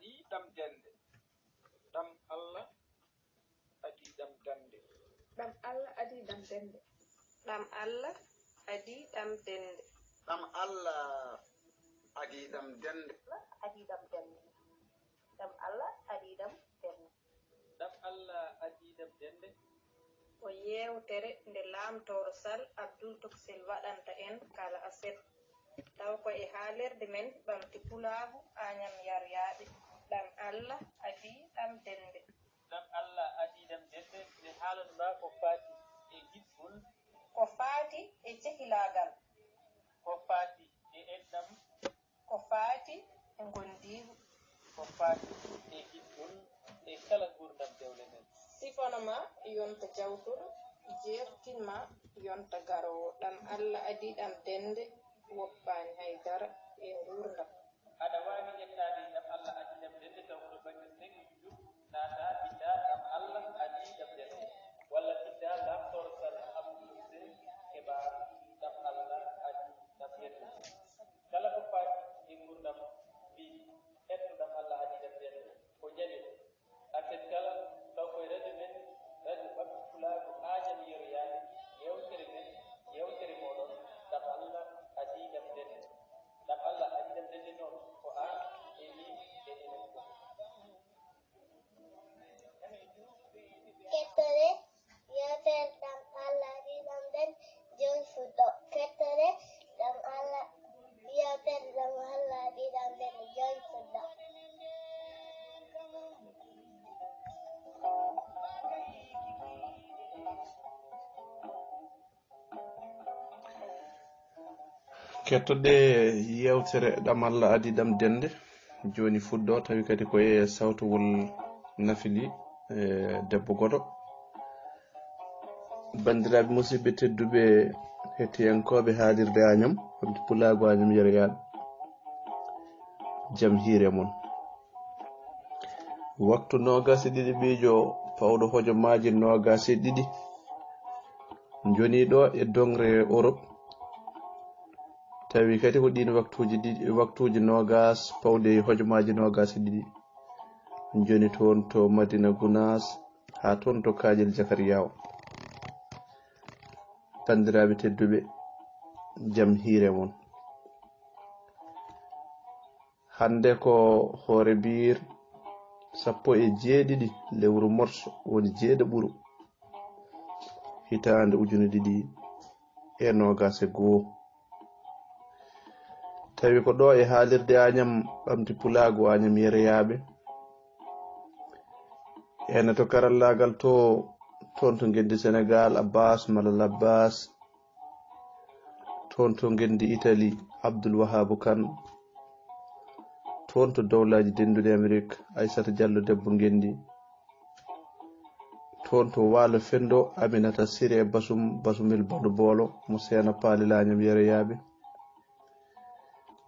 adi dam dende. Dam Allah adi dam dande. Dam Allah adi dam dende. Dam Allah adi dam dende. Dam Allah adi dam dende. Adi dam dende. Dam Allah adi dam dende. Dam Allah adi dam dende. O yewtere nde Lamtoro Sall Abdul Toksil waɗanta en kala aset taw ko e haalirde men ɓamti pulaagu añam yaryaɓe. Ɗam Allah adi ɗam dende. Ɗam Allah adi ɗam dende nde haalan ma ko faati e giɗgol. Ko faati e cehilagal. Ko faati e enɗam. Ko faati e gondigu. Ko faati e giɗgol e kala gurdam dewle men. Sifonoma yonta jawtur jertinma yonta garowo. Ɗam Allah adi ɗam dende woppani haydara e gurdam. Aɗa wawi ƴettade ɗam Allah adi ɗam dende taw kono banggue sengiɗu naata binda ɗam Allah adi ɗam dende walla binda Lamtoro Sall Abdul Toksil heɓa ɗam Allah adi ɗam dende. Kala ko faati e gurdam mbi etto ɗam Allah adi ɗam dende ko jaɓe aset kala taw koye radio men radio ɓamti pulaago añam yeroyaade yewtere men yewtere moɗon ɗam Allah adi ɗam dende. Ɗam Allah adi ɗam dende noon ko an e ni e enen fof. Kettore yewtere ɗam Allah adi ɗam dende joni fuɗɗo. Kettore ɗam Allah yewtere ɗam Allah adi ɗam dende joni fuɗɗo. Kettoɗe yewtere ɗam Allah adi ɗam dende joni fuɗɗo tawi kadi koye sawtowol nafili debbo goɗo. Bandiraɓe musidɓe tedduɓe hettiyankoɓe haalirde añam ɓamti pulaago añam yeroyaɗo jaam hiire mon. Waktu 22 ɓiijo pawɗo hojomaji 22 joni ɗo e dongre Europe. Tawi kadi ko ɗin waktuji 20 pawɗe hojomaji 22 joni toon to Madina Gounas ha toon to Kajel Jakariyawo. Bandiraɓe tedduɓe jaam hiire mon. Hande ko hoore bir 17 lewru morso woni 7 ɓuru hitande 2021. Tawi ko ɗo e haalirde añam ɓamti pulaago añam yeroyaɓe ene to karallagal to toon to gendi Sénégal Abbas Malal Abbas, toon to gendi Italie Abdoul Wahabou Kane, toon to dowlaji dendude Amérique Aissata Diallo debbo gendi, toon to Waalo Fendo Aminata Siré Basumel Bodo Bolo mo seena paalilañam yeroyaɓe.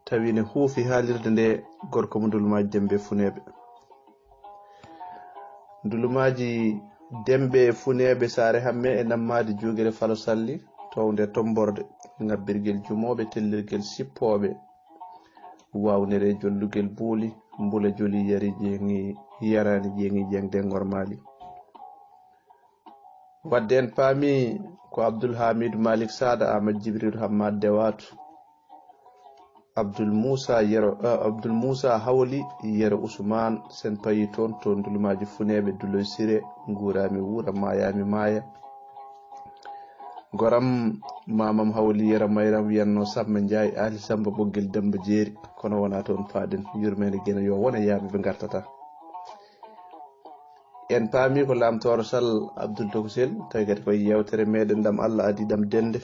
Tawi ne huufi haalirde nde gorko mo Ndulumaji Dembe Funeɓe. Ndulumaji Dembe Funeɓe Saare Hamme e nammade jogere Falo Salli towde tomborde ngabbirguel jumoɓe tellirguel sippoɓe wawnere jollugel buuli mbula joli yari jeŋi yarani jeŋi jeng dengor mali. Wadde en paami ko Abdoul Hamidou Malik Sada Ahmad Djibril Hammad Dewatu Abdoul Moussa Hawli yero Ousmane sen payi toon to Ndulumaji Funeɓe Duloy Siré ngurami wuura mayami maya. Goram mamam Hawli yera mayram wiyanno Samba Ndiaye Ali Samba Boggel Demba Jeeri kono wona toon faaden yurmede gene yo wona yaaɓe ɓe gartata. En paami ko Lamtoro Sall Abdul Toksil tawi kadi koye yewtere meɗen ɗam Allah adi ɗam dende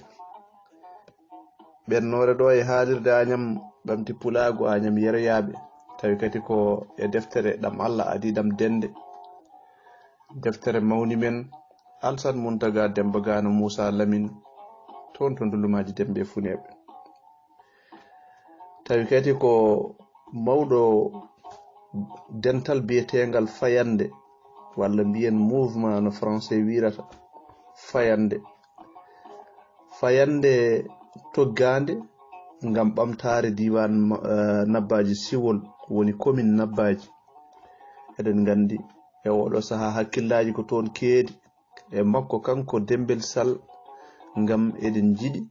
ɓennore ɗo e haalirde añam ɓamti pulaago añam yeroyaɓe tawi kadi ko e deftere ɗam Allah adi ɗam dende deftere mawni men Alsan Muntaga Demba Gano Moussa Lamine toon to Ndulumaji Dembe Funeɓe. Tawi kadi ko mawɗo dental biyetengal fayande walla mbiyen mouvement no français wirata fayande toggande ngam ɓamtare diwan nabbaji siwol woni commune nabbaji eɗen gandi e oɗo saha hakkillaji ko toon keedi e makko kanko Dembel Sall ngam eɗen jiɗi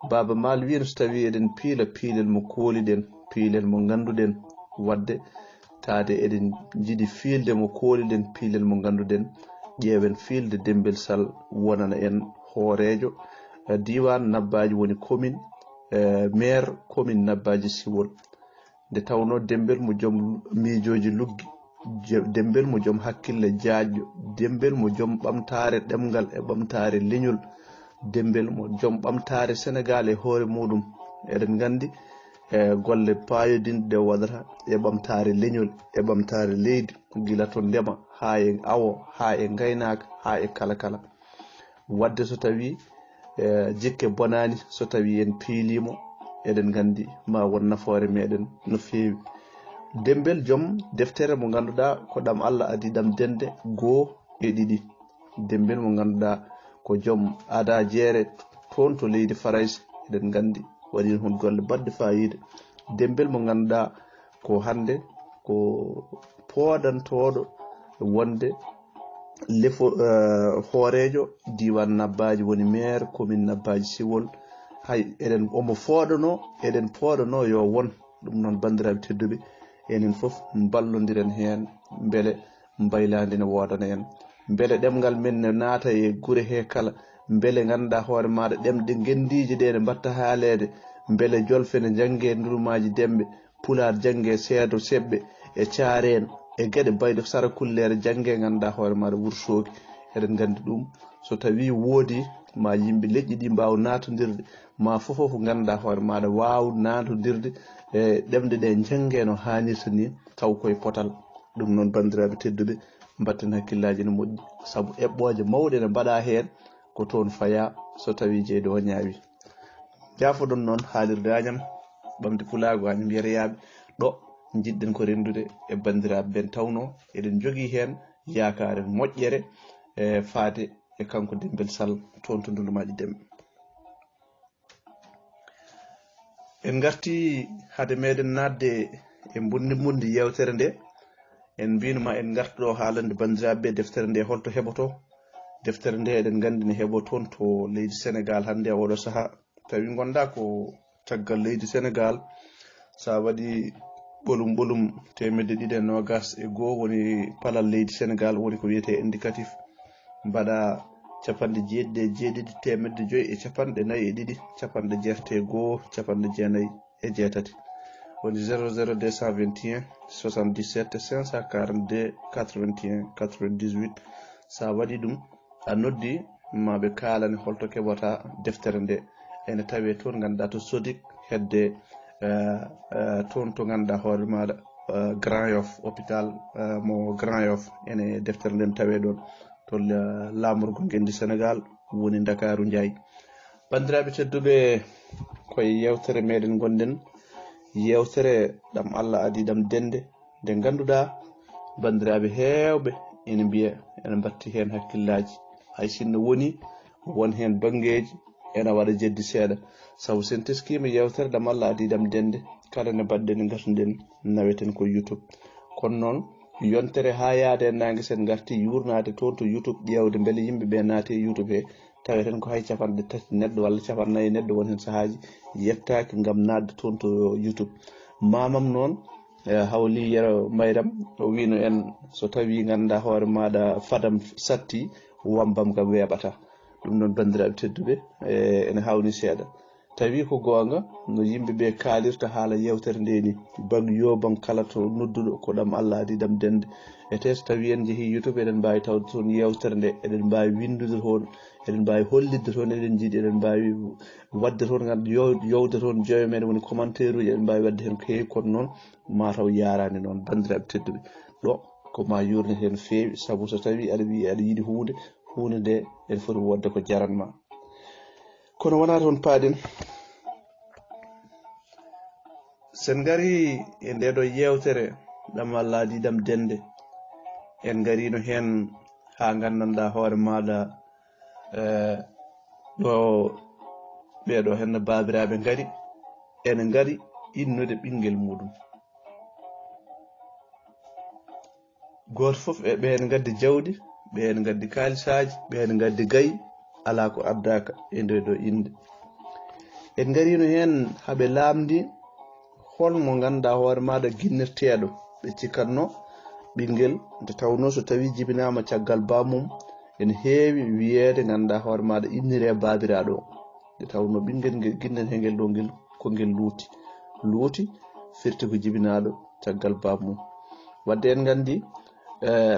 Baba Maal wino so tawi eɗen piila piilel mo kooliɗen piilel mo ganduɗen wadde taade eɗen jiɗi fiilde mo kooliɗen piilel mo ganduɗen ƴeewen fiilde Dembel Sall wonana en hoorejo diwan Nabbaji woni commune maire commune Nabbaji Siwol nde tawno Dembel mo joom miijoji luggi Dembel mo joom hakkille jaajjo Dembel mo joom ɓamtare ɗemgal e ɓamtare leñol Dembel mo joom ɓamtare Sénégal e hoore muɗum eɗen gandi golle payodinɗe waɗata e ɓamtare leñol e ɓamtare leydi gila to ndema ha e awo ha e gaynaka ha e kala kala wadde so tawi jikke bonani so tawi en piilimo eɗen gandi ma won nafoore meɗen no feewi Dembel joom deftere mo ganduɗa ko ɗam Allah adi ɗam dende 1 e 2 Dembel mo ganduɗa ko joom ada jeere toon to leydi Farayse eɗen gandi waɗi hon golle badde fayida Dembel mo ganduɗa ko hande ko poodantoɗo wonde lefo hoorejo diwan Nabbaji woni maire commune Nabbaji Siwol hay eɗen omo fooɗano eɗen pooɗano yo won ɗum noon bandiraɓe tedduɓe enen fof ballodiren hen beele mbayladi ne wodana en beele ɗemgal men ne naata e gure he kala beele ganduɗa hoore maɗa ɗemɗe gendiji ɗe ɗe mbatta haalede beele jolfe ne jangge ndurumaji demɓe Pulaar jangge seedo seɓɓe e caaren e gueɗe bayɗo sara kullere jangge ganduɗa hoore maɗa Wourossogui eɗen gandi ɗum so tawi woodi ma yimɓe leƴƴi ɗi mbawa natodirde ma fofo ko ganduɗa hoore maɗa waw natodirde e ɗemɗe ɗe jangge no hannirta ni taw koye potal ɗum noon bandiraɓe tedduɓe mbatten hakkillaji no moƴƴi saabu eɓɓoje mawɗe ne mbaɗa hen ko toon faya so tawi jeyde o ñaawi jafoɗon noon haalirde añam ɓamde pulago añam yereyaɓe ɗo jiɗɗen ko rendude e bandiraɓe ben tawno eɗen jogui hen yakare moƴƴere e faade e kanko Dembel Sall toon to ndudumaji demɓe en garti hade meɗen nadde e mundi yewtere nde en mbinuma en gartuɗo haalande bandiraɓe deftere nde holto heɓoto deftere nde eɗen gandi ne heɓo toon to leydi Sénégal hande oɗo saaha tawi gonda ko caggal leydi Sénégal sa waɗi ɓolum 221 woni palal leydi Sénégal woni ko wiyete indicatif mbaɗa 97 temedde 5 e 42 1 99 woni 00221 77 542 81 98 sa waɗi ɗum a noddi maɓe kalane holto keɓata deftere nde ene tawe toon ganduɗa to Sodik hedde toon to ganduɗa hoore maɗa Grand Yoff hôpital mo Grand Yoff ene deftere nden tawe ɗon to lamorgo gendi Sénégal woni Dakaru Ndiaye bandiraɓe tedduɓe koye yewtere meɗen gonɗen yewtere ɗam Allah adi ɗam dende nde ganduɗa bandiraɓe hewɓe ene mbiya ene batti hen hakkillaji hay sinno woni won hen bangeji ena waɗa jeddi seeɗa sabu sen teskima yewtere ɗam Allah adi ɗam dende kala ne badden gatuɗen naweten ko YouTube kono noon yontere ha yaade nangue sen garti yurnade toon to YouTube ƴewde beele yimɓeɓe naate YouTube he taweten ko hay 3 neɗɗo walla 4 neɗɗo won hen sahaji yettaki gam nadde toon to YouTube mamam noon hawli yero mayram o wino en so tawi ganduɗa hoore maɗa fadam satti wambam kam weeɓata ɗum noon bandiraɓe tedduɓe ene hawni seeɗa tawi ko gonga no yimɓeɓe kaalirta haala yewtere nde ni bag yobam kala to nodduɗo ko ɗam Allah adi ɗam dende e te so tawi en jeehi YouTube eɗen mbawi tawde toon yewtere nde eɗen mbawi windude toon eɗen mbawi hollidde toon eɗen jiiɗi eɗen mbawi wadde toon ganda yowde toon joyo meɗen woni commentaire uji eɗen mbawi wadde hen ko heewi kono noon mataw yarani noon bandiraɓe tedduɓe ɗo ko ma yurne hen feewi saabu so tawi aɗa wi aɗa yiiɗi hunde nde ene foti wodde ko jaranma kono wona toon paaɗen sen gari e ndeɗo yewtere ɗam Allah adi ɗam dende en garino hen ha gandanɗa hoore maɗa ɗo ɓeɗo hen babiraɓe gari ene gari innude ɓinguel muɗum goto fof e ɓen gaddi jawdi ɓen gaddi kalisaji ɓen gaddi gayi ala ko addaka e nde ɗo inde en garino hen haɓe lamdi holmo ganduɗa hoore maɗa guinnirteɗo ɓe cikatno ɓinguel nde tawno so tawi jibinama caggal bamum en heewi wiyede ganduɗa hoore maɗa innire babiraɗo nde tawno ɓinguel ngel guinnete ngel ɗo ngel ko ngel luuti firti ko jibinaɗo caggal bamum wadde en gandi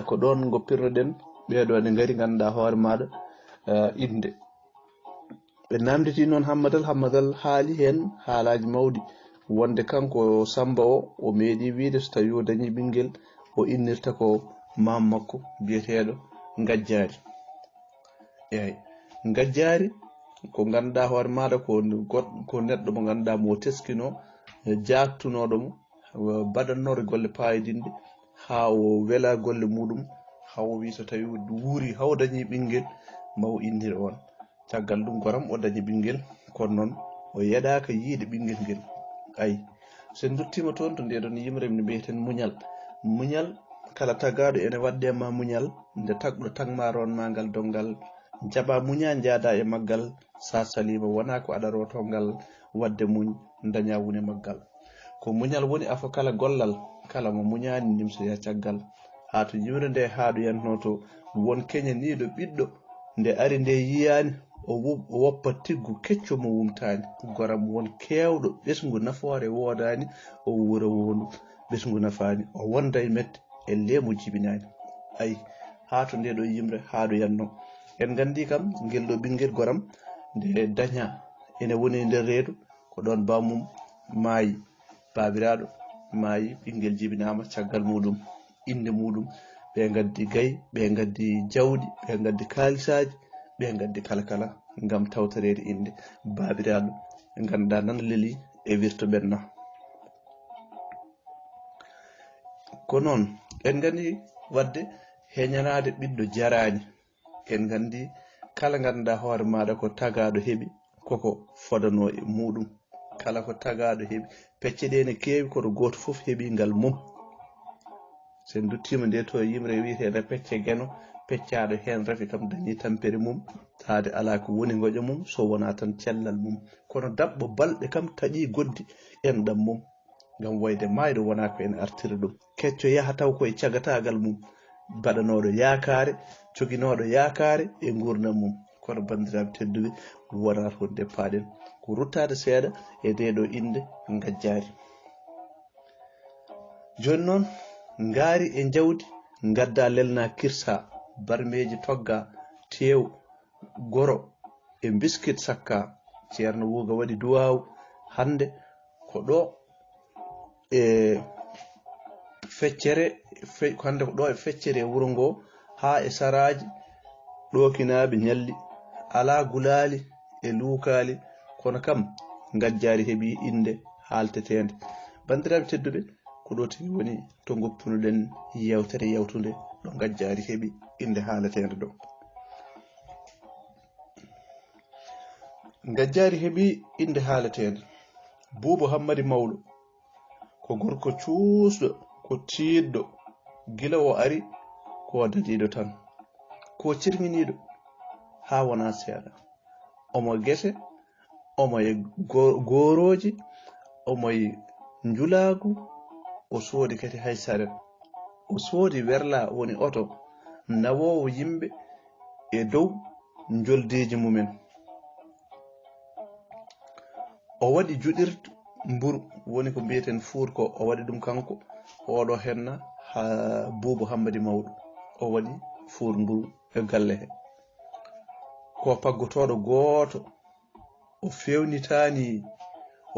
ko ɗon goppirnoɗen ɓeɗo ne gari ganduɗa hoore maɗa inde ɓe namditi noon hammadal haali hen haalaji mawɗi wonde kanko Samba o meeɗi wiide so tawi o dañi ɓinguel o innirta ko mam makko biyeteɗo Gajjari eyi Gajjari ko ganduɗa hoore maɗa ko neɗɗo mo ganduɗa mo teskino jattunoɗomo baɗannoɗo golle payidinde ha o wela golle muɗum ha o wi so tawi wuuri ha o dañi ɓinguel ma o innir on caggal ɗum goram o dañi ɓinguel kono noon o yeɗaka yiide ɓinguel ngel ayi sen duttima toon to ndeɗon yimre ne mbiyeten muñal kala tagaɗo ene wadde ma muñal nde tagɗo tagma ronmagal dongal jaɓa muña jaada e maggal sa salima wona ko aɗa roto ngal wadde muñ daña woni maggal ko muñal woni afa kala gollal kala mo muñani nimsoya caggal ha to yimre nde haɗo yanno to won keñaniɗo ɓiɗɗo nde ari nde yiyani o woppa tiggu kecco mo wumtani goram won kewɗo ɓesgu nafoore wodani o wura wondu ɓesgu nafani o wonda e mette e lemu jibinani ayi ha to nde ɗo yimre haɗo yanno en gandi kam ngel ɗo ɓinguel goram nde daña ene woni nder reedu ko ɗon bamum maayi babiraɗo maayi ɓinguel jibinama caggal muɗum inde muɗum ɓe gaddi gayi ɓe gaddi jawdi ɓe gaddi kalisaji ɓe gaddi kala ngam tawtorede inde babiraɗo ganduɗa nan leeli e wirto ɓenna ko noon en gandi wadde heñanade ɓiɗɗo jarani en gandi kala ganduɗa hoore maɗa ko tagaɗo heeɓi koko fodano e muɗum kala ko tagaɗo heeɓi pecce ɗe ne kewi koto goto foof heeɓi ngal mum sen duttima nde to yimre wiitede pecce geno peccaɗo hen rafi kam dañi tampere mum taade ala ko woni goƴo mum so wona tan cellal mum kono dabɓo balɗe kam taƴi goddi enɗam mum ngam wayde mayɗo wona ko en artira ɗum kecco yaha taw koye cagatagal mum baɗanoɗo yakare coginoɗo yakare e gurdam mum kono bandiraɓe tedduɓe wona to deppaɗen ko ruttade seeɗa e ndeɗo inde Gajjari joni noon ngaari e jawdi gadda lelna kirsa barmeji togga tew goro e biskit sakka ceerno Wuuga waɗi duwawu hande ko ɗo e feccere hande ko ɗo e feccere wuro ngo ha e saraji ɗokinaɓe ñalli ala gulali e luukali kono kam Gajjari heeɓi inde haltetede bandiraɓe tedduɓe ko ɗo tigi woni to goppunoɗen yewtere yewtude ɗo Gajjari heeɓi inde haaletede ɗo Gajjari heeɓi inde haaletede Buubu Hammadi Mawɗo ko gorko cuusɗo ko tiidɗo gila o ari ko dadiɗo tan ko cirminiɗo ha wona seeɗa omo gese omo e goroji omo e njulagu o soodi kadi hay saret o soodi werla woni oto nawowo yimɓe e dow joldeji mumen o waɗi juɗirde mburu woni ko mbiyeten fuur ko o waɗi ɗum kanko oɗo henna ha Buubu Hammadi Mawɗo o waɗi fuur mburu e galle he ko paggotoɗo gooto o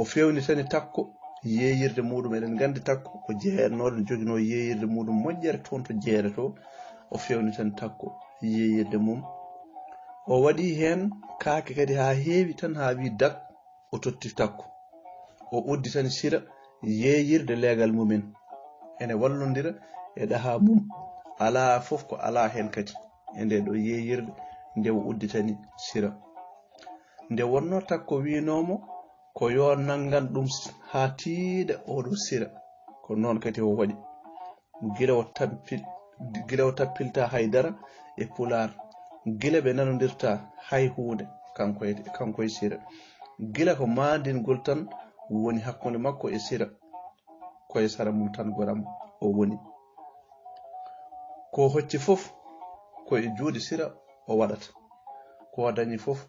fewnitani takko yeeyirde muɗum eɗen gandi takko ko jeernoɗo jogino yeeyirde muɗum moƴƴere toon to jeere to o fewnitani takko yeeyirde mum o waɗi hen kaake kadi ha heewi tan ha wi dag o totti takko o udditani sira yeeyirde leegal mumen ene wallodira e ɗaha mum ala fof ko ala hen kadi e nde ɗo yeeyirde nde o udditani sira nde wonno takko winomo ko yo nangan ɗum ha tiiɗa oɗo sira ko noon kadi o waɗi gila o tampi gila o tappilta haydara e pular gila ɓe nanodirta hay hunde kanko e sira gila ko mandingol tan woni hakkunde makko e sira koye sara mum tan goram o woni ko hocci fof ko e juuɗe sira o waɗata ko dañi fof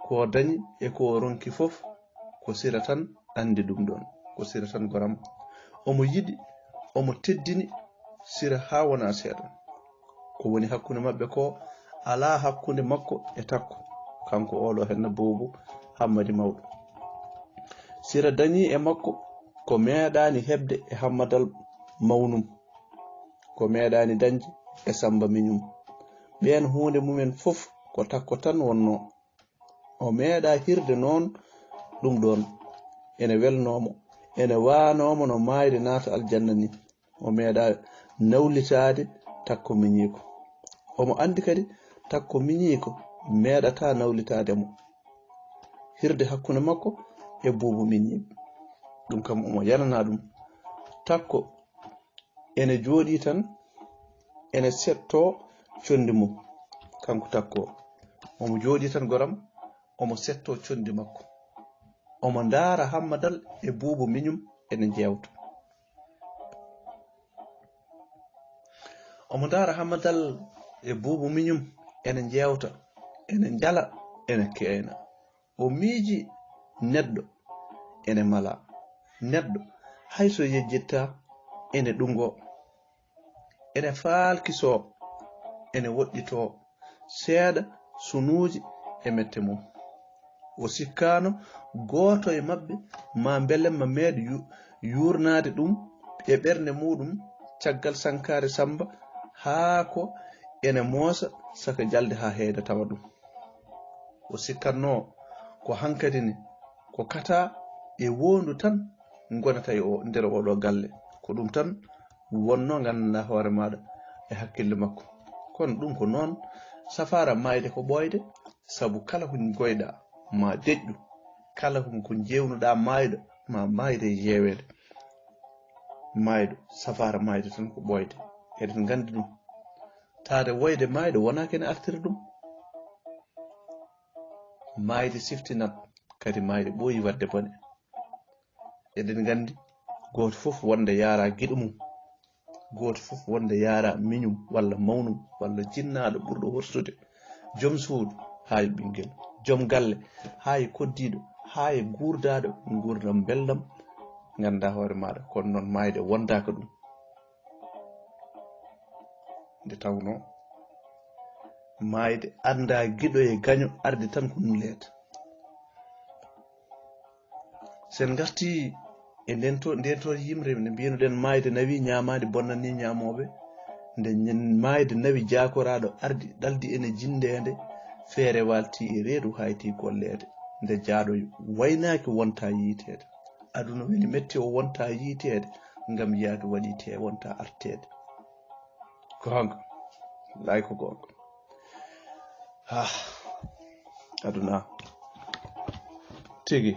ko dañi e ko ronki fof ko sira tan andi ɗum ɗon ko sira tan goram omo yiɗi omo teddini sira ha wona seeɗa ko woni hakkunde maɓɓe ko ala hakkunde makko e takko kanko oɗo henna Boubou Hammadi mawɗo sira dañi e makko ko meeɗani hebde e Hammadal mawnum ko meeɗani dañde e Samba Miñum ɓen hunde mumen fof ko takko tan wonno o meeɗa hirde noon ɗum ɗon ene welnomo ene wanomo no mayde naata aljanna ni o meeɗa nawlitade takko miñiko omo andi kadi takko miñiko meeɗata nawlitade mo hirde hakkunde makko e Boubou miñiɓe ɗum kam omo yanana ɗum takko ene jooɗi tan ene setto condi mum kanko takko omo jooɗi tan goram omo setto condi makko omo ndaara Hammadal e Boubou miñum ene jewta omo ndaara Hammadal e Boubou miñum ene jewta ene jala ene keena o miiji neɗɗo ene mala neɗɗo hayso yejjitta ene ɗungo ene faalkiso ene woɗɗito seeɗa sunuuji e mette mum o sikkano gooto e maɓɓe ma belemma meeɗi yurnade ɗum e ɓernde muɗum caggal sankare Samba haa ko ene moosa saka jalde ha heeda tawa ɗum o sikkanno ko hankadi ni ko kata e wondu tan gonata e o nder oɗo galle ko ɗum tan wonno ganduɗa hoore maɗa e hakkille makko kono ɗum ko noon safara mayde ko ɓoyde sabu kala ko goyɗa ma deƴƴu kala ko jewnuɗa mayɗo ma mayde yewede mayɗo safara mayde tan ko ɓoyde eɗen gandi ɗum taade woyde mayɗo wona kene artira ɗum mayde siftinat kadi mayde ɓooyi wadde bone eɗen gandi goto fof wonde yaara giɗo mum goto fof wonde yaara miñum walla mawnum walla jinnaɗo ɓurɗo horsude joom suudu hayi ɓinguel joom galle hayi koddiɗo hayi gurdaɗo gurdam beldam ganda hoore maɗa kono noon mayde wondaka ɗum nde tawno mayde anda giɗo e gaño arde tan ko ɗum leeta sen garti e ndento yimre nde mbiyanoɗen mayde nawi ñamade bonnani ñamoɓe nde mayde nawi jakoraɗo ardi ɗaldi ene jindede feere walti e reedu hayti gollede nde jaaɗo waynaki wonta yiitede aduna weli metti o wonta yiitede ngam yaadu waɗite wonta artede gonga lay ko gonga aduna tigi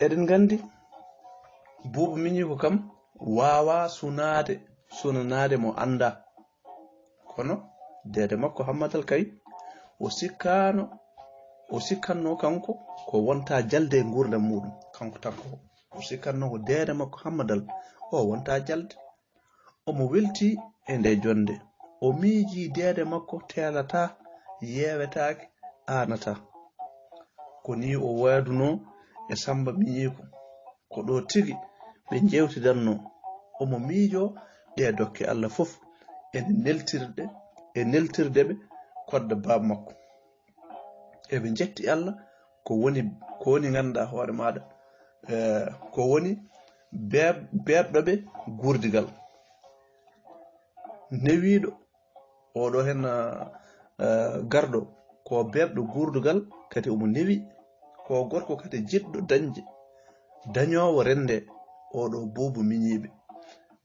eɗen gandi Boubou miñiko kam wawa sunanade mo anda kono dede makko Hammadal kay o sikkanno kanko ko wonta jalde gurdam muɗum kanko takko o sikkanno ko dede makko Hammadal o wonta jalde omo welti e nde jonde o miiji dede makko telata yewetake anata ko ni o waduno e Samba miñiko ko ɗo tigi ɓe jewtidanno omo miijo ɗe dokke Allah fof ene neltirdeɓe kodda baba makko eɓe jetti Allah ko woni ganduɗa hoore maɗa ko woni beɓɗoɓe gurdigal newiɗo oɗo hen garɗo ko beɓɗo gurdugal kadi omo newi ko gorko kadi jiɗɗo dañde dañowo rende oɗo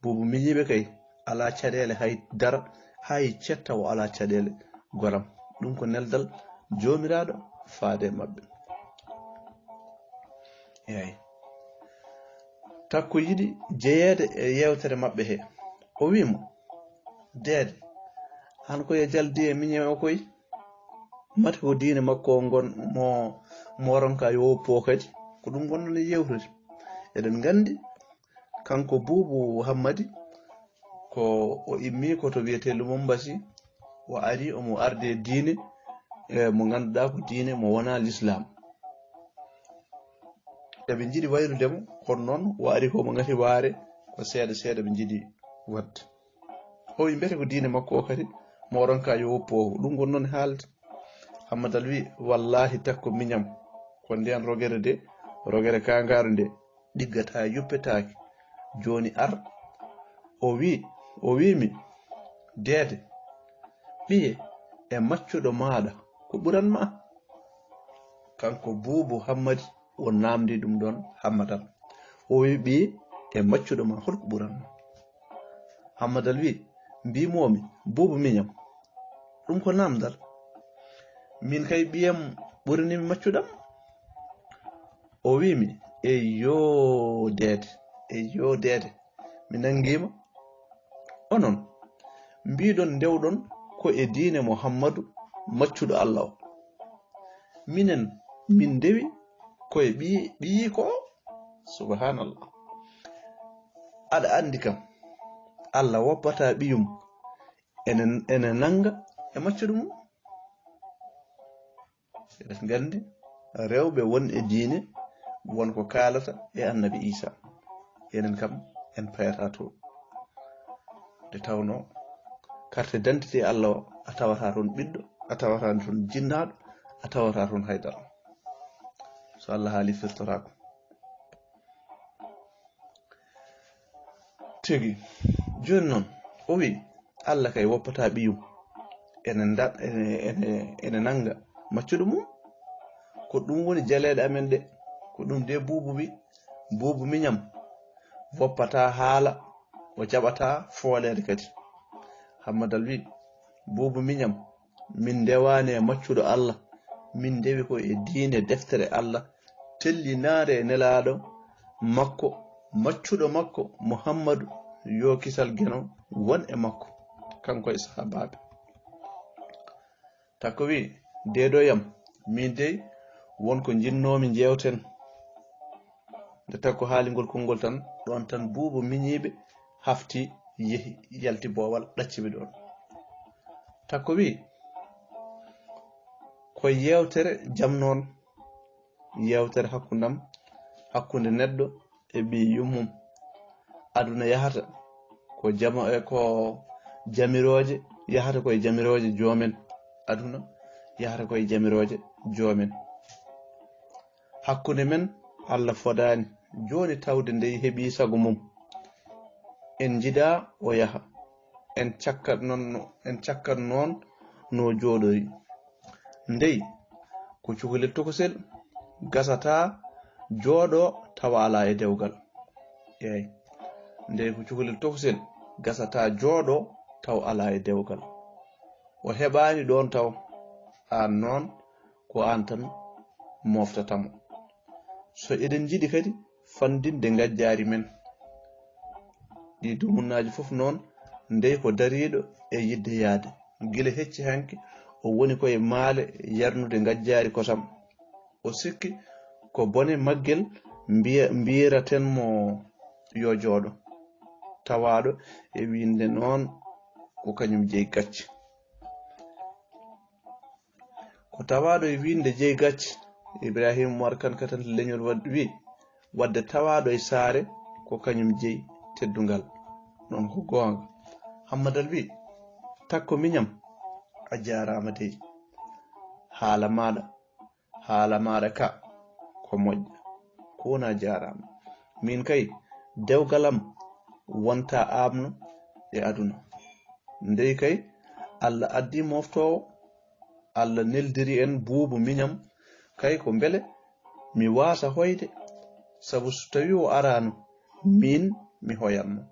Boubou miñiɓe kay ala caɗele hay dara hay cetta o ala caɗele goram ɗum ko neldal jomiraɗo faade mabɓe eyi takko yiɗi jeeyede e yewtere mabɓe he o wimo deede han koye jaldi e miñe o koye mate ko diine makko gon mo ronka yo woppo kadi ko ɗum gonɗon e yewtude eɗen gandi kanko Boubou Hammady ko o immi koto wiyete Lubumbashi o ari omo arde diine mo ganduɗa ko diine mo wona l'islam eɓe jiiɗi wayrudemo kono noon o ari komo gati waare ko seeɗa seeɗa ɓe jiiɗi wadde o wi mbete ko diine makko o kadi mo ronka yo woppo ɗum gon noon haalde Hammadal wi wallahi takko miñam ko ndiyan rogere de rogere kangaru nde ɗiggata yuppetaki joni ar o wimi deede ɓiye e maccuɗo maɗa ko ɓuranma kanko Boubou Hammady o namdi ɗum ɗon Hammadal o wi ɓiye e maccuɗo ma holko ɓuranma Hammadal wi mbimomi Boubou miñam ɗum ko namdal min kay ɓiyam ɓuranimi maccuɗam o wimi eyyo deede mi nangima onon mbiɗon ndewɗon ko e diine Muhammadu maccuɗo Allah o minen min ndewi koye ɓiyi ko subhanallah aɗa andi kam Allah woppata ɓiyum ene nanga e maccuɗo mum eɗen gandi rewɓe won e diine wonko kalata e Annabi Isa enen kam en payata to nde tawno carte d'identité Allah o a tawata toon ɓiɗɗo a tawata toon jinnaɗo a tawata toon haydara so Allah haali firtorako tigi joni noon o wi Allah kay woppata ɓiyum ene nanga maccuɗo mum ko ɗum woni jaleɗe amen ɗe ko ɗum de Boubou wi Boubou miñam woppata haala o jaɓata foolede kadi Hammadal wi Boubou miñam min ndewani e maccuɗo Allah min ndewi ko e diine deftere Allah tellinare e nelaɗo makko maccuɗo makko Muhammadu yo kisal geno won e makko kanko e sahabaɓe takko wi deedoyam min dey wonko jinnomi jewten nde takko haalingol konngol tan ɗon tan Boubou miñiɓe hafti yehi yalti boowal ɗacciɓe ɗon takko wi ko yewtere jam noon yewtere hakkunde neɗɗo e ɓi yummum aduna yahata ko jamiroje yahata koye jamiroje joomen aduna yahata koye jamiroje joomen hakkunde men Allah fodani joni tawde nde heeɓi sago mum en jiɗa o yaha en cakkat noon no jooɗori ndey ko cukalel tokosel gasata jooɗo tawa ala e dewgal eyi ndey ko cukalel tokosel gasata jooɗo taw ala e dewgal o heɓani ɗon taw an noon ko an tan moftatamo so eɗen jiɗi kadi fandinde ngajjari men ɗi dumunnaji fof noon ndey ko dariɗo e yidde yaade gila hecci hanke o woni koye maale yarnude ngajjari kosam o sikki ko bone maggel mbiraten mo yo jooɗo tawaɗo e winde noon ko kañum jeyi gacce ko tawaɗo e winde jeyi gacce Ibrahima Umar Kane katan leñol wi wadde tawaɗo e saare ko kañum jeyi teddungal non ko goonga Hammadal wi takko miñam a jarama dey haala maɗa ka ko moƴƴa ko wona jarama min kay dewgalam wonta amno e aduna ndey kay Allah addi moftowo Allah neldiri en Boubou miñam kay ko beele mi wasa hoyde sabu so tawi o arano min mi hoyanmo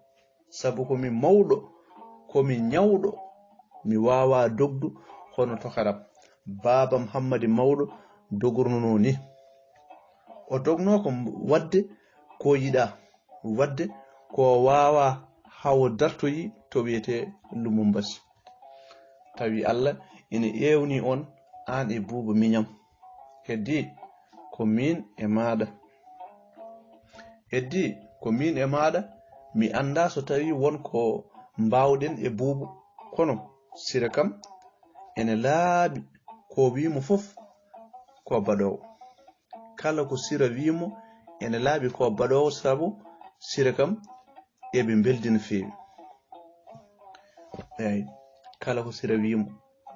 sabu komi mawɗo komi ñawɗo mi wawa dogdu hono tokaram babam Hammady mawɗo dogornuno ni o dogno ko wadde ko yiɗa wadde ko wawa hawo dartoyi to wiyete Lumumbasi tawi Allah ina ewni on an e Buuba miñam heddi ko min e maɗa mi anda so tawi wonko mbawɗen e Buubu kono Sira kam ene laaɓi ko wimo fof ko baɗowo kala ko Sira wimo ene laaɓi ko baɗowo sabu Sira kam eɓe beldi no feewi eyi kala ko Sira wimo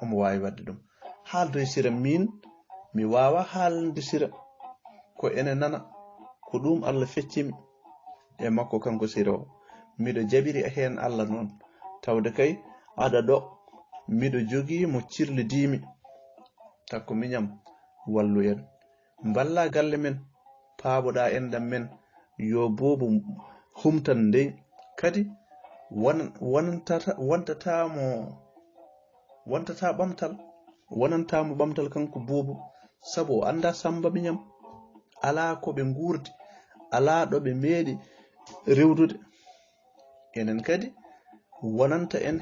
omo wawi wadde ɗum haaldo e Sira min mi wawa haalde Sira ko ene nana ko ɗum Allah feccimi e makko kanko Sira o miɗo jaɓiri hen Allah noon tawde kay aɗa ɗo miɗo jogii mo cirlidimi takko miñam wallu en balla galle men paaboɗa endam men yo Buubu humtan ndey kadi wonantamo ɓamtal kanko Buubu sabu o anda Samba miñam ala ko ɓe gurdi ala ɗo ɓe meeɗi rewdude enen kadi wonanta en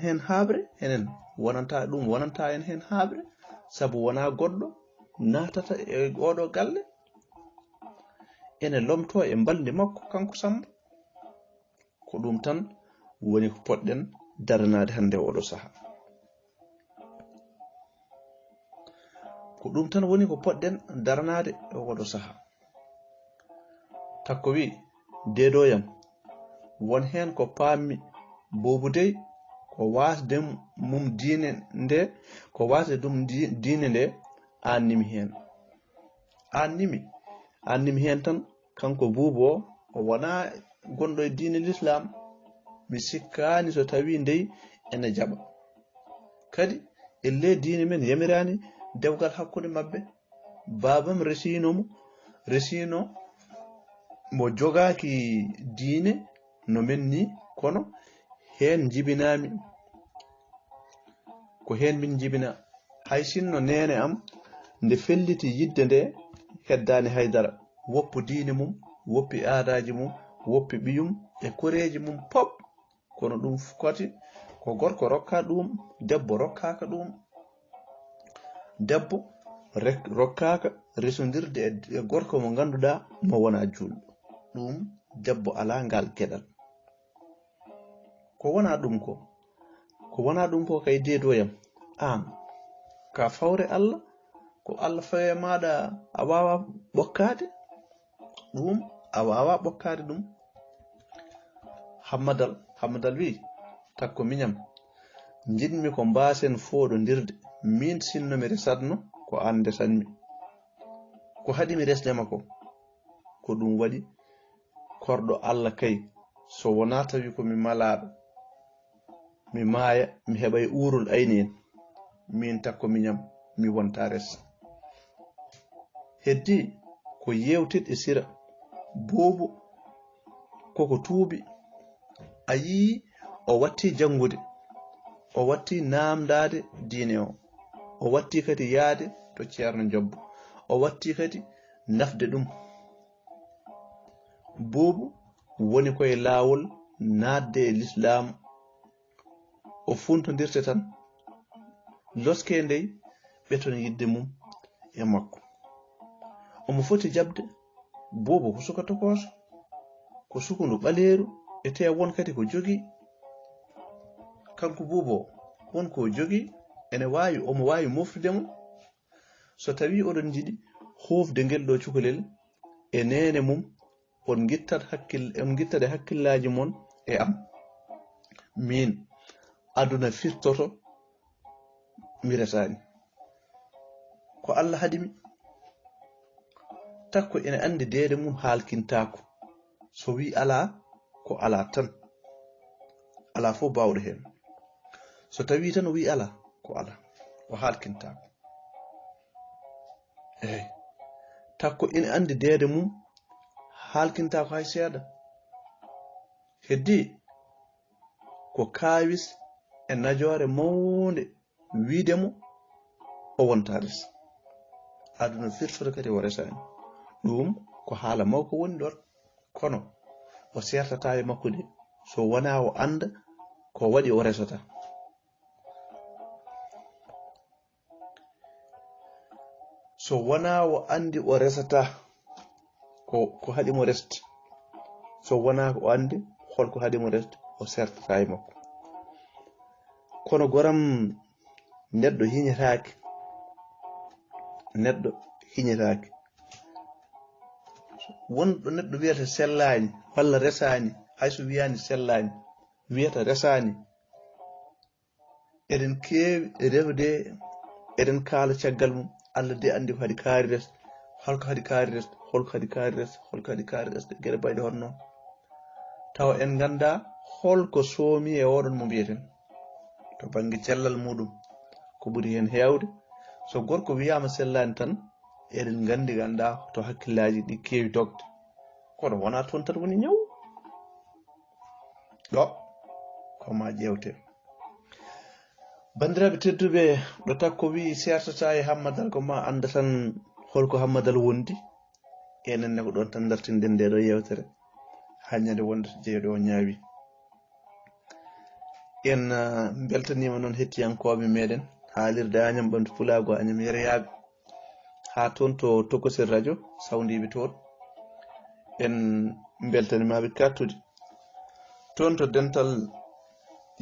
hen habre enen wonanta en hen habre sabu wona goɗɗo natata e oɗo galle ene lomto e balde makko kanko Samba ko ɗum tan woni ko poɗɗen daranade hande oɗo saha takko wi dedoyam won hen ko pammi Buubu dey ko wasde mum diine nde annimi hen tan kanko Buubu o wona gonɗo e diine l'Islam mi sikkani so tawi ndey ene jaɓa kadi elle diine men yamirani dewgal hakkude mabɓe babam resino mo jogaki diine no men ni kono hen jibinami ko hen min jibina hay sinno nene am nde felliti yidde nde heddani haydara woppu diine mum woppi aadaji mum woppi ɓiyum e koreji mum pop kono ɗum koti ko gorko rokka ɗum debbo rokkaka ɗum debbo rokkaka resondirde e gorko mo ganduɗa mo wona julɗo ɗum debbo ala ngal gueɗal ko wona ɗum ko kay dedoyam an ka fawre Allah ko Allah fawe maɗa a wawa ɓokkade ɗum hammadal wi takko miñam jinmi ko mbasen foɗodirde min sinno mi resatno ko an desanmi ko haɗi mi resdema ko ɗum waɗi korɗo Allah kay so wona tawi ko mi malaɗo mi maaya mi heɓay urul ayni en min takko miñam mi wonta res heddi ko yewtid Sira Buubu koko tuubi a yii o watti jangude o watti namdade diine o watti kadi yaade to Ceerno Jobbo o watti kadi nafde ɗum Buubu woni koye laawol nadde e l'Islam o funtodirte tan loske ndey ɓeton yidde mum e makko omo foti jabde Buubu ko suka tokoso ko sukundu ɓaleeru e te won kadi ko jogi kanko Buubu won ko jogi omo wawi moftudemo so tawi oɗon jiɗi hufde ngel ɗo cukalel e nene mum on gittade hakkillaji mon e am min aduna firtoto mi resani ko Allah haɗimi takko ene andi dede mum halkintako so wi ala ko ala tan ala fo bawɗo hen so tawi tan o wi ala ko ala o halkintako takko ene andi dede mum halkintako hay seeɗa heddi ko kawis e najore mawde wiidemo o wonta res aduna firtoto kadi o resani ɗum ko haala mawko woni ɗon kono o sertata e makko de so wona o anda ko waɗi o resata so wona o andi o resata ko haɗimo reste so wona o andi holko haɗimo reste o sertata e makko kono goram neɗɗo hiñetake wonɗo neɗɗo wiyata sellani walla resani hayso wiyani sellani wiyata resani eɗen keewi rewde eɗen kaala caggal mum Allah de andi ko haɗi kaari reste holko haɗi kaari reste holko haɗi kaari reste holko haɗi kaari reste gueɗe bayɗe hono noon taw en ganda holko soomi e oɗon mo mbiyeten to banggue cellal muɗum ko ɓuri hen hewde so gorko wiyama sellani tan eɗen ganda to hakkillaji ɗi keewi dogde kono wona toon tan woni ñaw ɗo koma ƴewte bandiraɓe tedduɓe ɗo takko wi sertata e hammadal ko ma anda tan holko hammadal wondi enenne ko ɗon tan dartinden nde ɗo yewtere hañande wondata jeeɗo o ñaawi en beltanima noon hettiyankoɓe meɗen haalirde Agnam Ɓamtu Pulago Agnam Yereyaɓe ha toon to Tokosel radio sawdiɓe toon en beltanimaɓe kattude toon to dental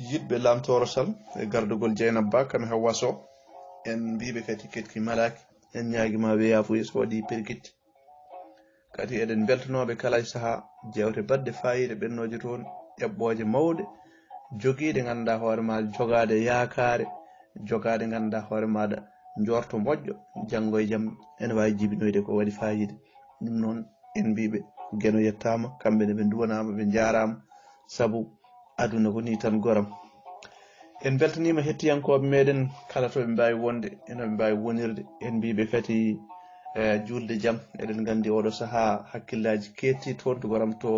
yiɗɓe lamtoro sal e gardugol Dieynaba Ba kami Hawwa Sow en mbiɓe kadi ketki malaki en ñaaguima weyafuye so waɗi perguitte kadi eɗen beltanoɓe kala e saaha jewte badde fayida ɓennoje toon eɓɓoje mawɗe joguiɗe ganduɗa hoore maɗa jogade yakare jogade ganduɗa hoore maɗa jorto moƴƴo janggo e jaam ene wawi jibinoyde ko waɗi fayida ɗum noon en mbiɓe gueno yettama kamɓene ɓe duwanama ɓe jarama saabu aduna ko ni tan goram en beltanima hettiyankoɓe meɗen kala to ɓe mbawi wonde eno ɓe mbawi wonirde en mbiɓe kadi julde jaam eɗen gandi oɗo saaha hakkillaji ketti toon to goram to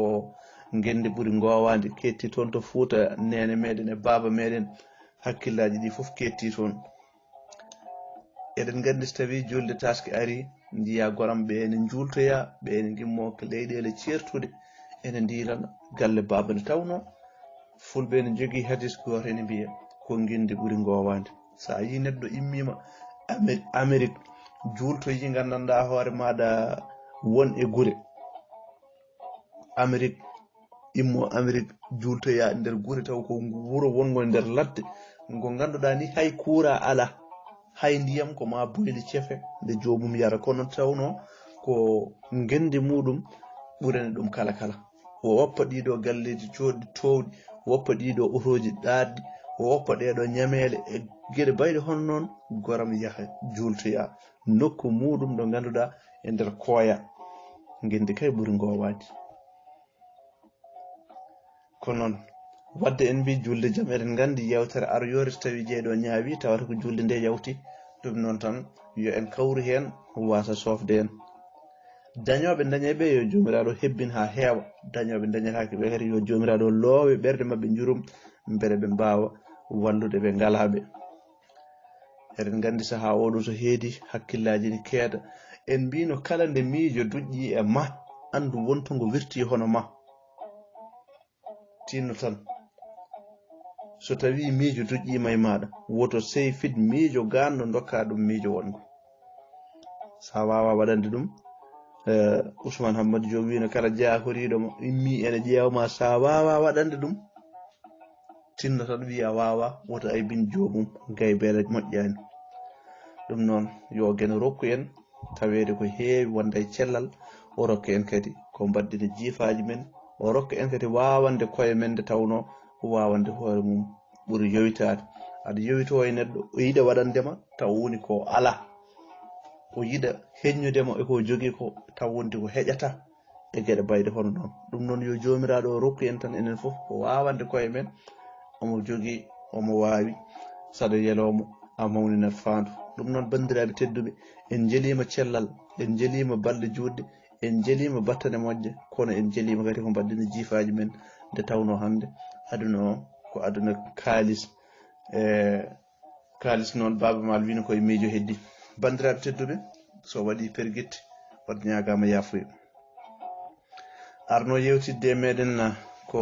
gendi ɓuuri gowande ketti toon to Fouta nene meɗen e baba meɗen hakkillaji ɗi foof ketti toon eɗen gandi so tawi julde taske ari jiya goram ɓe ene jultoya ɓe ene gimmo ko leyɗele certude ene dirana galle baba nde tawno fulɓe ne jogui hadis goto ene mbiya ko gendi ɓuuri gowande sa yi neɗɗo immima Amérique jultoyi gandanɗa hoore maɗa won e guure Amérique immo Amérique jultoya nder guure taw ko wuuro wongo nder ladde ngo ganduɗa ni hay kuura ala hay ndiyam ko ma boyli cefe nde jomum yara kono tawno ko gendi muɗum ɓurani ɗum kala o woppa ɗiɗo galleji joɗɗi towɗi woppa ɗiɗo otoji ɗaɗɗi o woppa ɗeɗo ñamele e gueɗe bayɗe hono noon goram yaaha jultoya nokku muɗum ɗo ganduɗa e nder kooya gendi kay ɓuuri gowade ko noon wadde en mbi julde jaam eɗen gandi yewtere aroyore so tawi jeeɗo ñaawi tawata ko julde nde yawti ɗum noon tan yo en kawru hen wasa sofde en dañoɓe dañeɓe yo jomiraɗo hebbin ha heewa dañoɓe dañatake ɓe kadi yo jomiraɗo loowe ɓerde mabɓe jurum beele ɓe mbawa wallude ɓe ngalaɓe eɗen gandi saaha oɗo so heedi hakkillaji ne keeda en mbino kala nde miijo duƴƴi e ma andu wontogo wirti hono ma tinno tan so tawi miijo duƴƴima e maɗa woto sey fit miijo ganno dokka ɗum miijo wongo sa wawa waɗande ɗum Ousmane Hammadou Diop wino kala jahoriɗo mo immi ene ƴewma sa wawa waɗande ɗum tinno tan wiya wawa woto ay bin jomum gay beele moƴƴani ɗum noon yo gueno rokku en tawede ko heewi wonda e cellal o rokka en kadi ko mbaddine jiifaji men o rokka en kadi wawande koye men nde tawno wawande hoore mum ɓuuri yowitade aɗa yowito e neɗɗo o yiɗa waɗandema taw woni ko ala o yiɗa heññudema eko jogui ko taw wonti ko heƴata e gueɗe bayde hono noon ɗum noon yo jomiraɗo o rokku en tan enen foof ko wawande koye men omo jogui omo wawi saɗa yelomo a mawninat fandu ɗum noon bandiraɓe tedduɓe en jelima cellal en jelima balɗe juɗɗe en jelima battane moƴƴe kono en jelima kadi ko mbaddina jiifaji men nde tawno hande aduna o ko aduna kaalis kaalis noon Baba Mal wino koye miijo heddi bandiraɓe tedduɓe so waɗi perguitte wadde ñagama yafuya arno yewtidde meɗen ko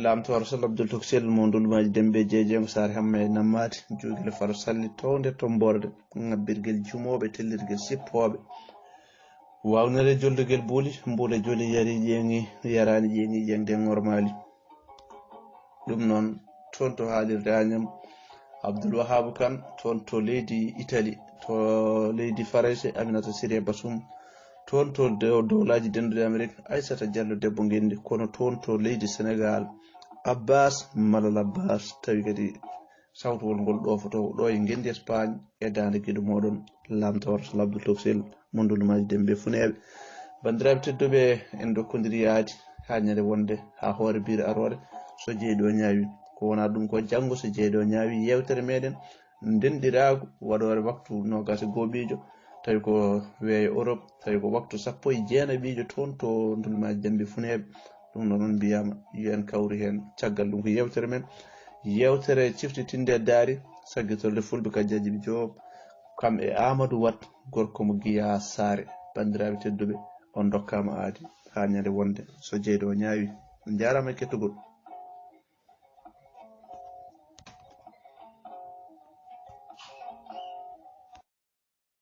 lamtoro sall abdoul toksel mo ndulmaji dembe jeejego sare hamme nammati jogile faro salli towde tomborde ngabbirgel jumoɓe tellirgel sippoɓe wawnere joldugel buuli mbule joli yari ƴeŋi yarani ƴeŋi ƴeŋde normali ɗum noon toon to haalirde añam abdoul wahabu kane toon to leydi italie to leydi faranse aminata sirie basum toon to dowlaji dendude amérique aissata diallo debbo gendi kono toon to leydi sénégal abbas malal abbas tawi kadi sawtowol ngol ɗofoto ɗo e gendi espagne e dande gueɗo moɗon lamtawar sall abdoul toksel mondulmaji dembe funeɓe bandiraɓe tedduɓe en dokkodiri yaadi ha ñande wonde ha hoore biire arore so jeeɗo ñaawi ko wona ɗum ko janggo so jeeɗo ñaawi yewtere meɗen ndenɗirago waɗore waktu nogas e goɓijo tawi ko weeyo Europe tawi ko waktu 19 toon to ndulmaji dembe funeɓe ɗum noon mbiyama yo en kawri hen caggal ɗum ko yewtere men yewtere ciftitinde daari saggitorde fulɓe Kadiaji Joob kam e Amadou Wat gorko mo Guiya Saare bandiraɓe tedduɓe on dokkama aadi ha ñande wonde so jeeɗo ñaawi jarama e kettugol